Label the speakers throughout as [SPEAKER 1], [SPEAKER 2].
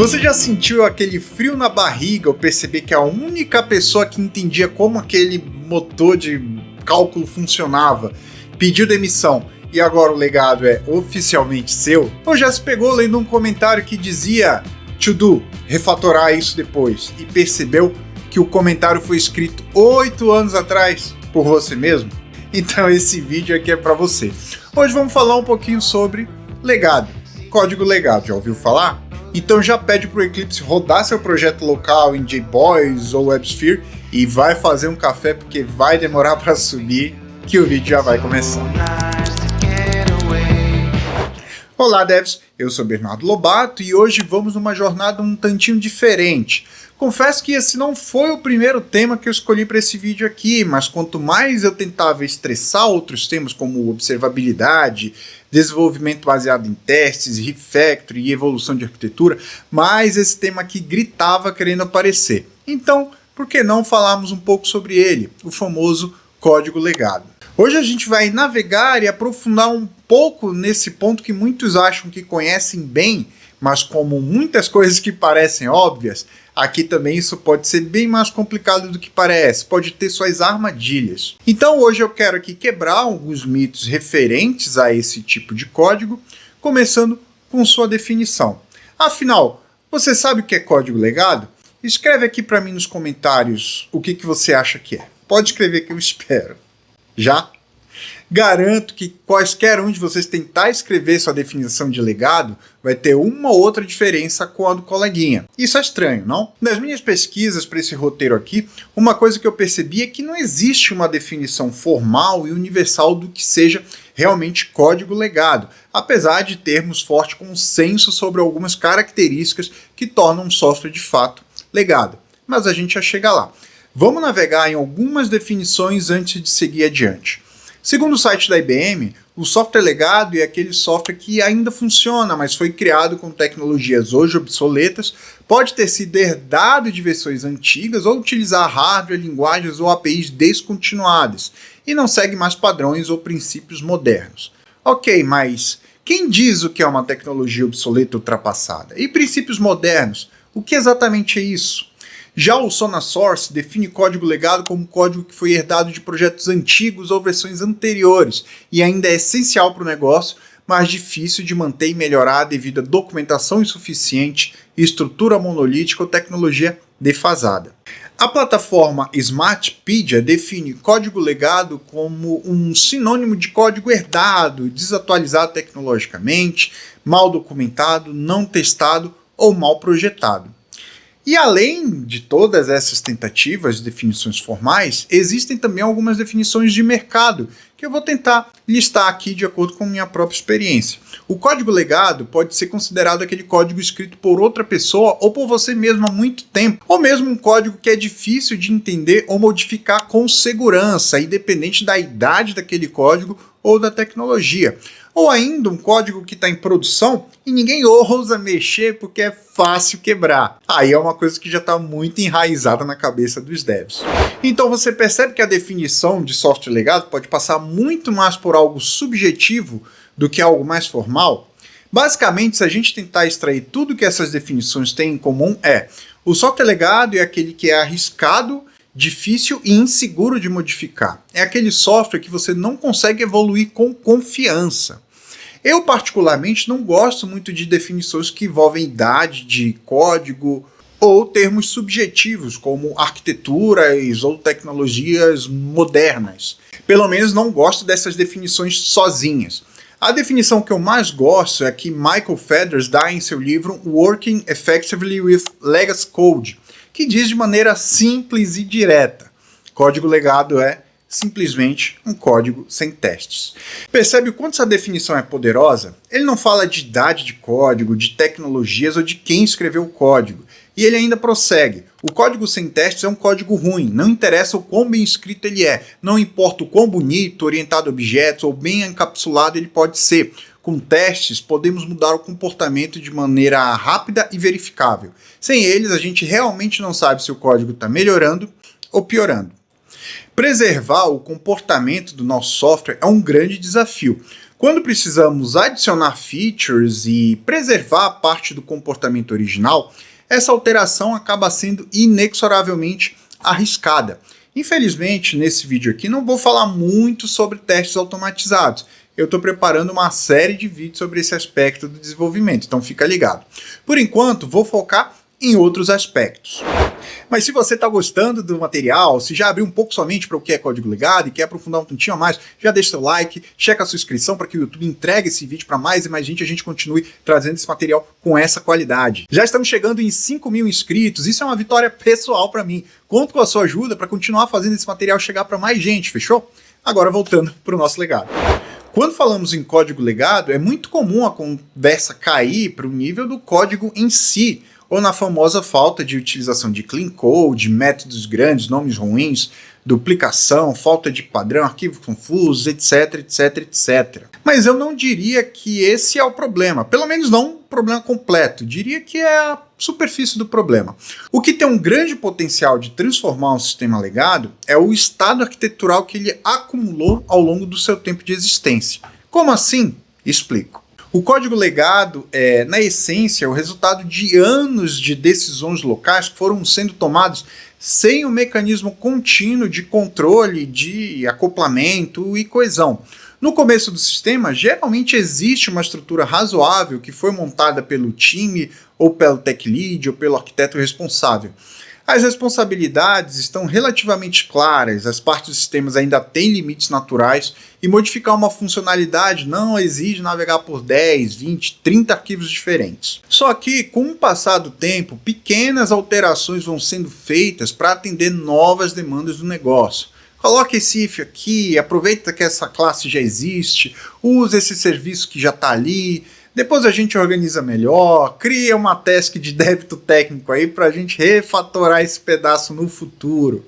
[SPEAKER 1] Você já sentiu aquele frio na barriga ao perceber que a única pessoa que entendia como aquele motor de cálculo funcionava pediu demissão e agora o legado é oficialmente seu? Ou já se pegou lendo um comentário que dizia "to do", refatorar isso depois, e percebeu que o comentário foi escrito 8 anos atrás por você mesmo? Então esse vídeo aqui é para você. Hoje vamos falar um pouquinho sobre legado, código legado, já ouviu falar? Então já pede para o Eclipse rodar seu projeto local em JBoss ou WebSphere e vai fazer um café porque vai demorar para subir, que o vídeo já vai começar. Olá devs, eu sou Bernardo Lobato e hoje vamos numa jornada um tantinho diferente. Confesso que esse não foi o primeiro tema que eu escolhi para esse vídeo aqui, mas quanto mais eu tentava estressar outros temas como observabilidade, desenvolvimento baseado em testes, refactoring e evolução de arquitetura, mais esse tema aqui gritava querendo aparecer. Então, por que não falarmos um pouco sobre ele, o famoso código legado? Hoje a gente vai navegar e aprofundar um pouco nesse ponto que muitos acham que conhecem bem, mas como muitas coisas que parecem óbvias, aqui também isso pode ser bem mais complicado do que parece, pode ter suas armadilhas. Então hoje eu quero aqui quebrar alguns mitos referentes a esse tipo de código, começando com sua definição. Afinal, você sabe o que é código legado? Escreve aqui para mim nos comentários o que você acha que é. Pode escrever que eu espero. Já? Garanto que quaisquer um de vocês tentar escrever sua definição de legado vai ter uma ou outra diferença com a do coleguinha. Isso é estranho, não? Nas minhas pesquisas para esse roteiro aqui, uma coisa que eu percebi é que não existe uma definição formal e universal do que seja realmente código legado, apesar de termos forte consenso sobre algumas características que tornam um software de fato legado. Mas a gente já chega lá. Vamos navegar em algumas definições antes de seguir adiante. Segundo o site da IBM, o software legado é aquele software que ainda funciona, mas foi criado com tecnologias hoje obsoletas, pode ter sido herdado de versões antigas ou utilizar hardware, linguagens ou APIs descontinuadas, e não segue mais padrões ou princípios modernos. Ok, mas quem diz o que é uma tecnologia obsoleta ultrapassada? E princípios modernos? O que exatamente é isso? Já o SonarSource define código legado como código que foi herdado de projetos antigos ou versões anteriores e ainda é essencial para o negócio, mas difícil de manter e melhorar devido a documentação insuficiente, estrutura monolítica ou tecnologia defasada. A plataforma Smartpedia define código legado como um sinônimo de código herdado, desatualizado tecnologicamente, mal documentado, não testado ou mal projetado. E além de todas essas tentativas de definições formais, existem também algumas definições de mercado, que eu vou tentar listar aqui de acordo com minha própria experiência. O código legado pode ser considerado aquele código escrito por outra pessoa ou por você mesmo há muito tempo, ou mesmo um código que é difícil de entender ou modificar com segurança, independente da idade daquele código ou da tecnologia. Ou ainda um código que está em produção e ninguém ousa mexer porque é fácil quebrar. Aí é uma coisa que já está muito enraizada na cabeça dos devs. Então você percebe que a definição de software legado pode passar muito mais por algo subjetivo do que algo mais formal? Basicamente, se a gente tentar extrair tudo que essas definições têm em comum o software legado é aquele que é arriscado, difícil e inseguro de modificar. É aquele software que você não consegue evoluir com confiança. Eu particularmente não gosto muito de definições que envolvem idade de código ou termos subjetivos como arquiteturas ou tecnologias modernas. Pelo menos não gosto dessas definições sozinhas. A definição que eu mais gosto é a que Michael Feathers dá em seu livro Working Effectively with Legacy Code, que diz de maneira simples e direta: código legado é simplesmente um código sem testes. Percebe o quanto essa definição é poderosa? Ele não fala de idade de código, de tecnologias ou de quem escreveu o código. E ele ainda prossegue: o código sem testes é um código ruim, não interessa o quão bem escrito ele é, não importa o quão bonito, orientado a objetos ou bem encapsulado ele pode ser. Com testes, podemos mudar o comportamento de maneira rápida e verificável. Sem eles, a gente realmente não sabe se o código está melhorando ou piorando. Preservar o comportamento do nosso software é um grande desafio. Quando precisamos adicionar features e preservar parte do comportamento original, essa alteração acaba sendo inexoravelmente arriscada. Infelizmente, nesse vídeo aqui não vou falar muito sobre testes automatizados. Eu estou preparando uma série de vídeos sobre esse aspecto do desenvolvimento, então fica ligado. Por enquanto, vou focar em outros aspectos. Mas se você está gostando do material, se já abriu um pouco sua mente para o que é código legado e quer aprofundar um tantinho a mais, já deixa seu like, checa a sua inscrição para que o YouTube entregue esse vídeo para mais e mais gente e a gente continue trazendo esse material com essa qualidade. Já estamos chegando em 5.000 inscritos, isso é uma vitória pessoal para mim. Conto com a sua ajuda para continuar fazendo esse material chegar para mais gente, fechou? Agora voltando para o nosso legado. Quando falamos em código legado, é muito comum a conversa cair para o nível do código em si, ou na famosa falta de utilização de clean code, métodos grandes, nomes ruins, duplicação, falta de padrão, arquivos confusos, etc, etc, etc. Mas eu não diria que esse é o problema, pelo menos não o problema completo, diria que é a superfície do problema. O que tem um grande potencial de transformar um sistema legado é o estado arquitetural que ele acumulou ao longo do seu tempo de existência. Como assim? Explico. O código legado é, na essência, o resultado de anos de decisões locais que foram sendo tomadas sem um mecanismo contínuo de controle, de acoplamento e coesão. No começo do sistema, geralmente existe uma estrutura razoável que foi montada pelo time, ou pelo tech lead, ou pelo arquiteto responsável. As responsabilidades estão relativamente claras, as partes dos sistemas ainda têm limites naturais e modificar uma funcionalidade não exige navegar por 10, 20, 30 arquivos diferentes. Só que, com o passar do tempo, pequenas alterações vão sendo feitas para atender novas demandas do negócio. Coloque esse if aqui, aproveita que essa classe já existe, usa esse serviço que já está ali. Depois a gente organiza melhor, cria uma task de débito técnico aí para a gente refatorar esse pedaço no futuro.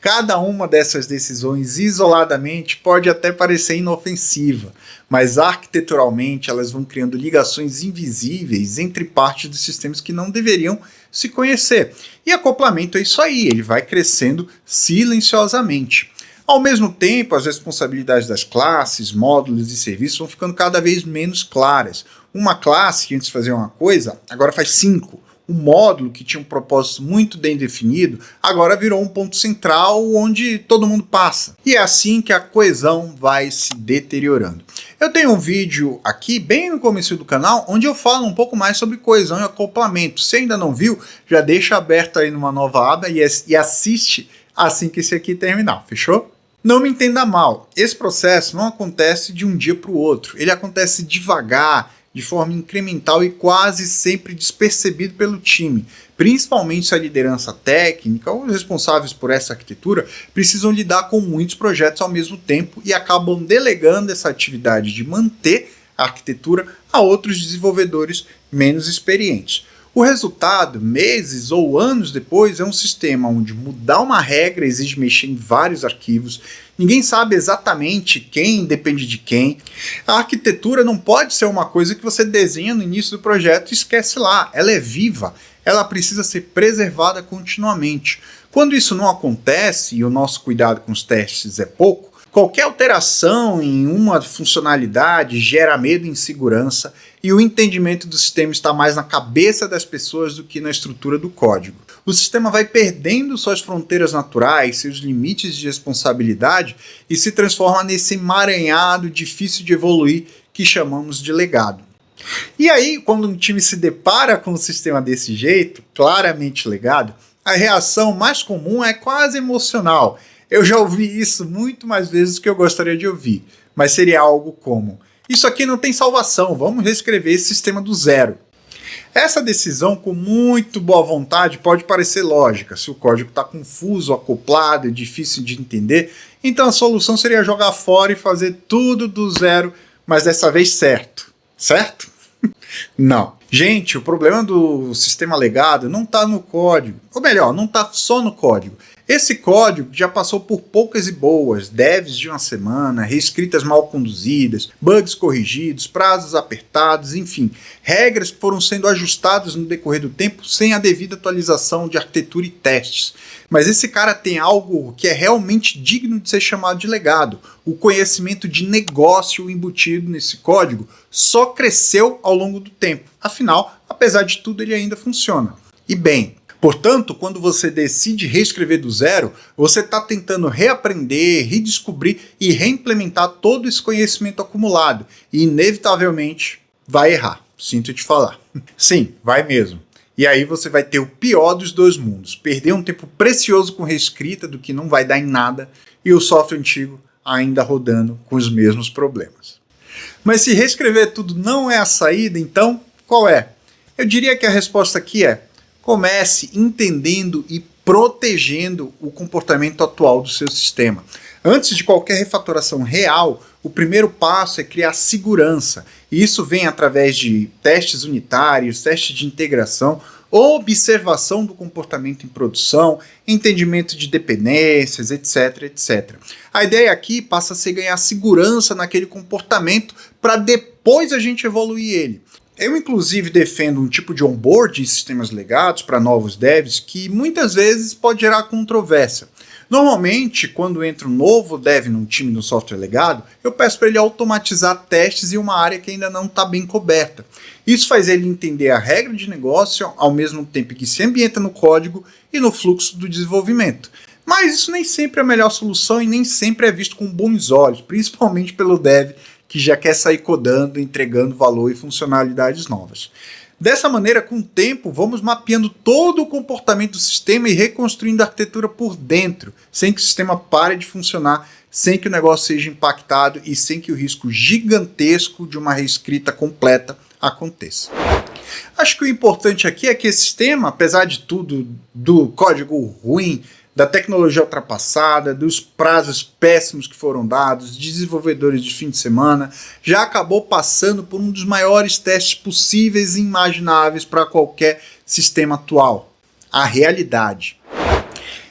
[SPEAKER 1] Cada uma dessas decisões isoladamente pode até parecer inofensiva, mas arquiteturalmente elas vão criando ligações invisíveis entre partes dos sistemas que não deveriam se conhecer. E acoplamento é isso aí, ele vai crescendo silenciosamente. Ao mesmo tempo, as responsabilidades das classes, módulos e serviços vão ficando cada vez menos claras. Uma classe que antes fazia uma coisa, agora faz 5. Um módulo que tinha um propósito muito bem definido, agora virou um ponto central onde todo mundo passa. E é assim que a coesão vai se deteriorando. Eu tenho um vídeo aqui, bem no começo do canal, onde eu falo um pouco mais sobre coesão e acoplamento. Se ainda não viu, já deixa aberto aí numa nova aba e assiste assim que esse aqui terminar, fechou? Não me entenda mal, esse processo não acontece de um dia para o outro, ele acontece devagar, de forma incremental e quase sempre despercebido pelo time, principalmente se a liderança técnica ou os responsáveis por essa arquitetura precisam lidar com muitos projetos ao mesmo tempo e acabam delegando essa atividade de manter a arquitetura a outros desenvolvedores menos experientes. O resultado, meses ou anos depois, é um sistema onde mudar uma regra exige mexer em vários arquivos, ninguém sabe exatamente quem depende de quem. A arquitetura não pode ser uma coisa que você desenha no início do projeto e esquece lá, ela é viva, ela precisa ser preservada continuamente. Quando isso não acontece e o nosso cuidado com os testes é pouco, qualquer alteração em uma funcionalidade gera medo e insegurança e o entendimento do sistema está mais na cabeça das pessoas do que na estrutura do código. O sistema vai perdendo suas fronteiras naturais, seus limites de responsabilidade e se transforma nesse emaranhado difícil de evoluir que chamamos de legado. E aí, quando um time se depara com um sistema desse jeito, claramente legado, a reação mais comum é quase emocional. Eu já ouvi isso muito mais vezes do que eu gostaria de ouvir, mas seria algo como: isso aqui não tem salvação, vamos reescrever esse sistema do zero. Essa decisão, com muito boa vontade, pode parecer lógica. Se o código está confuso, acoplado e difícil de entender, então a solução seria jogar fora e fazer tudo do zero, mas dessa vez certo. Certo? Não. Gente, o problema do sistema legado não está no código. Ou melhor, não está só no código. Esse código já passou por poucas e boas, devs de uma semana, reescritas mal conduzidas, bugs corrigidos, prazos apertados, enfim, regras que foram sendo ajustadas no decorrer do tempo sem a devida atualização de arquitetura e testes. Mas esse cara tem algo que é realmente digno de ser chamado de legado. O conhecimento de negócio embutido nesse código só cresceu ao longo do tempo. Afinal, apesar de tudo, ele ainda funciona. E bem, portanto, quando você decide reescrever do zero, você está tentando reaprender, redescobrir e reimplementar todo esse conhecimento acumulado. E inevitavelmente vai errar, sinto te falar. Sim, vai mesmo. E aí você vai ter o pior dos dois mundos. Perder um tempo precioso com reescrita do que não vai dar em nada e o software antigo ainda rodando com os mesmos problemas. Mas se reescrever tudo não é a saída, então qual é? Eu diria que a resposta aqui é: comece entendendo e protegendo o comportamento atual do seu sistema. Antes de qualquer refatoração real, o primeiro passo é criar segurança. E isso vem através de testes unitários, testes de integração, observação do comportamento em produção, entendimento de dependências, etc, etc. A ideia aqui passa a ser ganhar segurança naquele comportamento para depois a gente evoluir ele. Eu, inclusive, defendo um tipo de onboard em sistemas legados para novos devs que muitas vezes pode gerar controvérsia. Normalmente, quando entra um novo dev num time no software legado, eu peço para ele automatizar testes em uma área que ainda não está bem coberta. Isso faz ele entender a regra de negócio ao mesmo tempo que se ambienta no código e no fluxo do desenvolvimento. Mas isso nem sempre é a melhor solução e nem sempre é visto com bons olhos, principalmente pelo dev que já quer sair codando, entregando valor e funcionalidades novas. Dessa maneira, com o tempo, vamos mapeando todo o comportamento do sistema e reconstruindo a arquitetura por dentro, sem que o sistema pare de funcionar, sem que o negócio seja impactado e sem que o risco gigantesco de uma reescrita completa aconteça. Acho que o importante aqui é que esse sistema, apesar de tudo, do código ruim, da tecnologia ultrapassada, dos prazos péssimos que foram dados, desenvolvedores de fim de semana, já acabou passando por um dos maiores testes possíveis e imagináveis para qualquer sistema atual: a realidade.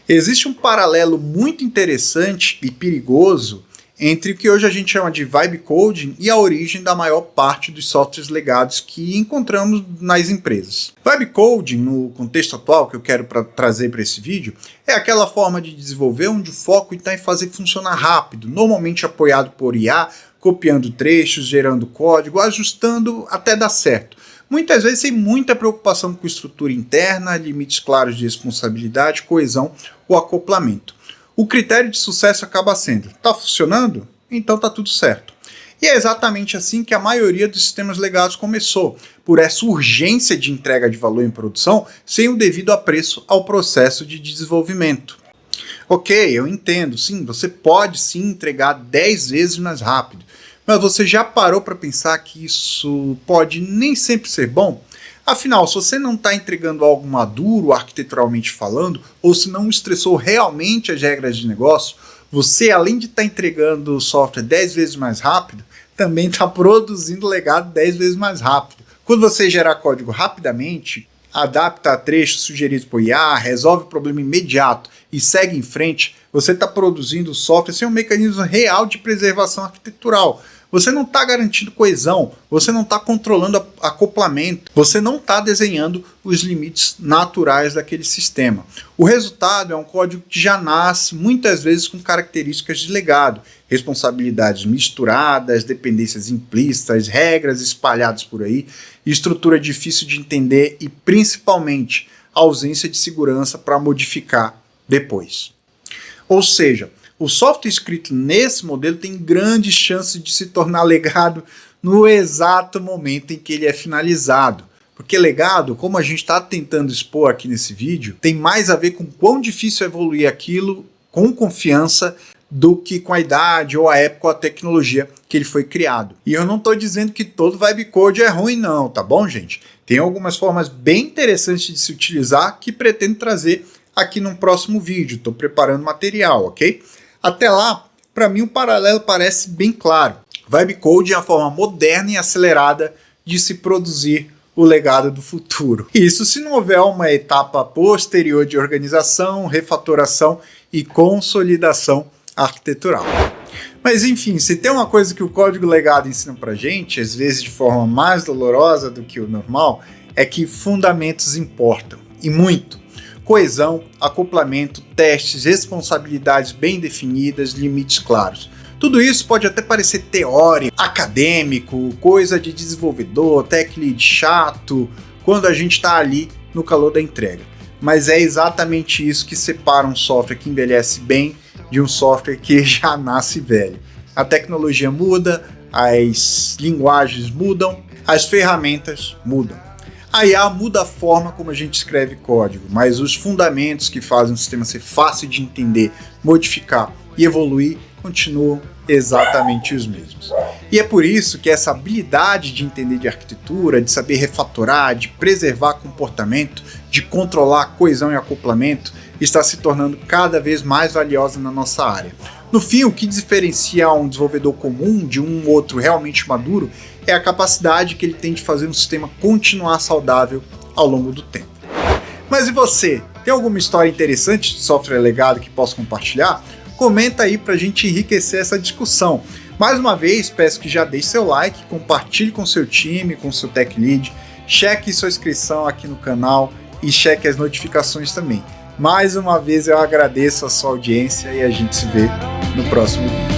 [SPEAKER 1] Existe um paralelo muito interessante e perigoso entre o que hoje a gente chama de vibe coding e a origem da maior parte dos softwares legados que encontramos nas empresas. Vibe coding, no contexto atual que eu quero trazer para esse vídeo, é aquela forma de desenvolver onde o foco está em fazer funcionar rápido, normalmente apoiado por IA, copiando trechos, gerando código, ajustando até dar certo. Muitas vezes sem muita preocupação com estrutura interna, limites claros de responsabilidade, coesão ou acoplamento. O critério de sucesso acaba sendo: está funcionando? Então está tudo certo. E é exatamente assim que a maioria dos sistemas legados começou, por essa urgência de entrega de valor em produção sem o devido apreço ao processo de desenvolvimento. Ok, eu entendo, sim, você pode sim entregar 10 vezes mais rápido, mas você já parou para pensar que isso pode nem sempre ser bom? Afinal, se você não está entregando algo maduro arquiteturalmente falando, ou se não estressou realmente as regras de negócio, você, além de estar entregando o software 10 vezes mais rápido, também está produzindo legado 10 vezes mais rápido. Quando você gerar código rapidamente, adapta a trechos sugeridos por IA, resolve o problema imediato e segue em frente, você está produzindo software sem um mecanismo real de preservação arquitetural. Você não está garantindo coesão, você não está controlando acoplamento, você não está desenhando os limites naturais daquele sistema. O resultado é um código que já nasce muitas vezes com características de legado, responsabilidades misturadas, dependências implícitas, regras espalhadas por aí, estrutura difícil de entender e principalmente ausência de segurança para modificar depois. Ou seja, o software escrito nesse modelo tem grandes chances de se tornar legado no exato momento em que ele é finalizado. Porque legado, como a gente está tentando expor aqui nesse vídeo, tem mais a ver com quão difícil é evoluir aquilo com confiança do que com a idade ou a época ou a tecnologia que ele foi criado. E eu não estou dizendo que todo vibe code é ruim não, tá bom, gente? Tem algumas formas bem interessantes de se utilizar que pretendo trazer aqui num próximo vídeo. Estou preparando material, ok? Até lá, para mim o paralelo parece bem claro. Vibe coding é a forma moderna e acelerada de se produzir o legado do futuro. Isso se não houver uma etapa posterior de organização, refatoração e consolidação arquitetural. Mas enfim, se tem uma coisa que o código legado ensina pra gente, às vezes de forma mais dolorosa do que o normal, é que fundamentos importam, e muito. Coesão, acoplamento, testes, responsabilidades bem definidas, limites claros. Tudo isso pode até parecer teórico, acadêmico, coisa de desenvolvedor, tech lead chato, quando a gente está ali no calor da entrega. Mas é exatamente isso que separa um software que envelhece bem de um software que já nasce velho. A tecnologia muda, as linguagens mudam, as ferramentas mudam. A IA muda a forma como a gente escreve código, mas os fundamentos que fazem o sistema ser fácil de entender, modificar e evoluir continuam exatamente os mesmos. E é por isso que essa habilidade de entender de arquitetura, de saber refatorar, de preservar comportamento, de controlar coesão e acoplamento, está se tornando cada vez mais valiosa na nossa área. No fim, o que diferencia um desenvolvedor comum de um outro realmente maduro é a capacidade que ele tem de fazer um sistema continuar saudável ao longo do tempo. Mas e você? Tem alguma história interessante de software legado que possa compartilhar? Comenta aí pra gente enriquecer essa discussão. Mais uma vez, peço que já deixe seu like, compartilhe com seu time, com seu tech lead, cheque sua inscrição aqui no canal e cheque as notificações também. Mais uma vez eu agradeço a sua audiência e a gente se vê no próximo vídeo.